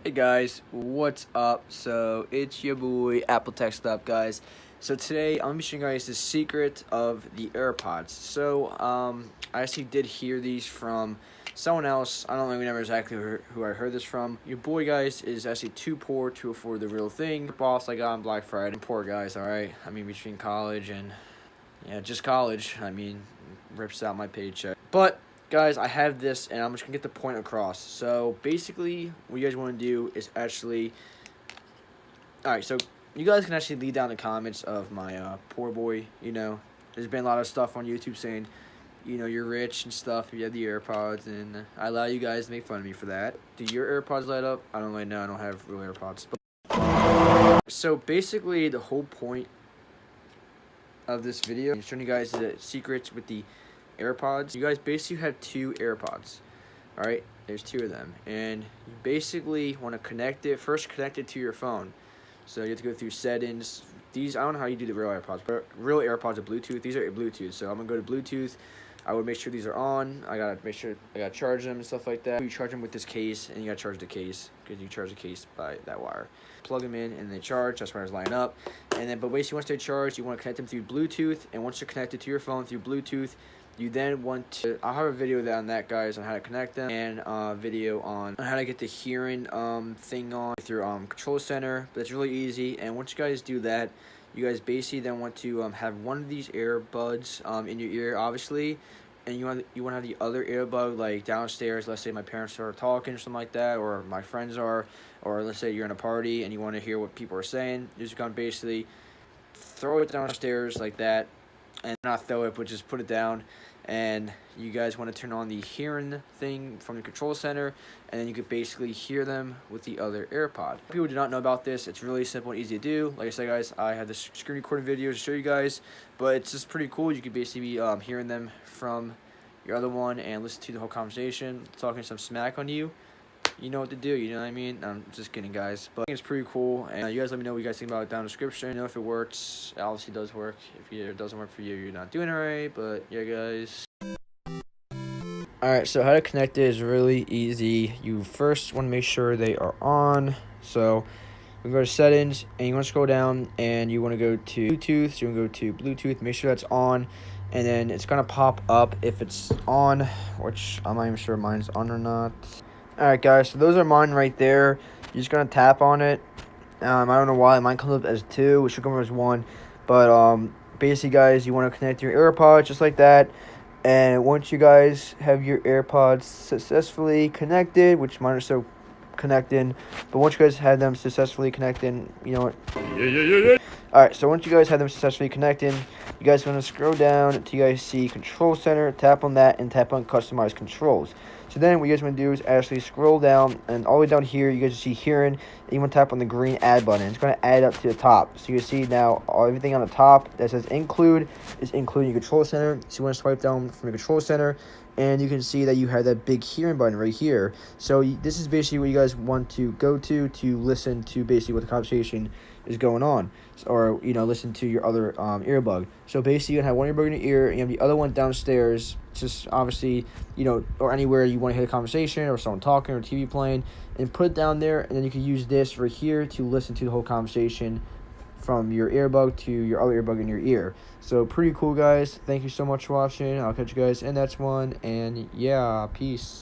Hey guys, what's up? So it's your boy Apple Tech Stuff, guys. So today I'm gonna be showing you guys the secret of the Airpods. So I actually did hear these from someone else. I don't remember exactly who I heard this from. Your boy, guys, is actually too poor to afford the real thing. Boss I got on Black Friday. I'm poor, guys. All right. I mean, between college and just college. I mean, rips out my paycheck. But guys, I have this, and I'm just gonna get the point across. So basically, what you guys want to do is actually, all right. So you guys can actually leave down the comments of my poor boy. There's been a lot of stuff on YouTube saying, you're rich and stuff. You have the AirPods, and I allow you guys to make fun of me for that. Do your AirPods light up? I don't really know. I don't have real AirPods. So basically, the whole point of this video is showing you guys the secrets with the AirPods. You guys basically have two AirPods. Alright, there's two of them, and you basically want to connect it to your phone. So you have to go through settings. These, I don't know how you do the real AirPods, but real AirPods are Bluetooth. These are Bluetooth, so I'm gonna go to Bluetooth. I would make sure these are on. I gotta make sure I gotta charge them and stuff like that. You charge them with this case, and you gotta charge the case because you charge the case by that wire. Plug them in and they charge. That's where it's line up. And then, but basically, once they charge, you want to connect them through Bluetooth. And once they're connected to your phone through Bluetooth, you then want to, I'll have a video on that, guys, on how to connect them, and a video on how to get the hearing thing on through Control Center. But it's really easy. And once you guys do that, you guys basically then want to have one of these earbuds in your ear, obviously, and you want to have the other earbud like downstairs. Let's say my parents are talking or something like that, or my friends are, or let's say you're in a party and you want to hear what people are saying. You're just gonna basically throw it downstairs like that, and not throw it, but just put it down. And you guys want to turn on the hearing thing from the Control Center, and then you could basically hear them with the other AirPod. People do not know about this. It's really simple and easy to do. Like I said, guys, I have this screen recording video to show you guys, but it's just pretty cool. You could basically be hearing them from your other one and listen to the whole conversation, talking some smack on you. You know what to do, you know what I mean? I'm just kidding, guys. But I think it's pretty cool, and you guys let me know what you guys think about it down in the description. If it works. It obviously does work. If it doesn't work for you, you're not doing it right. But yeah, guys. Alright, so how to connect it is really easy. You first want to make sure they are on. So you go to settings, and you want to scroll down, and you want to go to Bluetooth. So you want to go to Bluetooth, make sure that's on, and then it's going to pop up if it's on, which I'm not even sure mine's on or not. Alright, guys, so those are mine right there. You're just going to tap on it. I don't know why. Mine comes up as 2. It should come up as 1. But basically, guys, you want to connect your AirPods just like that. And once you guys have your AirPods successfully connected, which mine are still connecting, but once you guys have them successfully connected, you know what? Alright, so once you guys have them successfully connected, you guys want to scroll down until you guys see Control Center, tap on that, and tap on Customize Controls. So then what you guys want to do is actually scroll down, and all the way down here, you guys see Hearing, and you want to tap on the green Add button. It's going to add up to the top. So you can see now everything on the top that says Include is including your Control Center. So you want to swipe down from the Control Center, and you can see that you have that big Hearing button right here. So this is basically what you guys want to go to listen to basically what the conversation is going on, or listen to your other earbud. So basically you have one earbud in your ear, and you have the other one downstairs, just obviously or anywhere you want to hear the conversation or someone talking or TV playing, and put it down there, and then you can use this right here to listen to the whole conversation from your earbud to your other earbud in your ear. So pretty cool, guys. Thank you so much for watching. I'll catch you guys in the next one, and yeah, peace.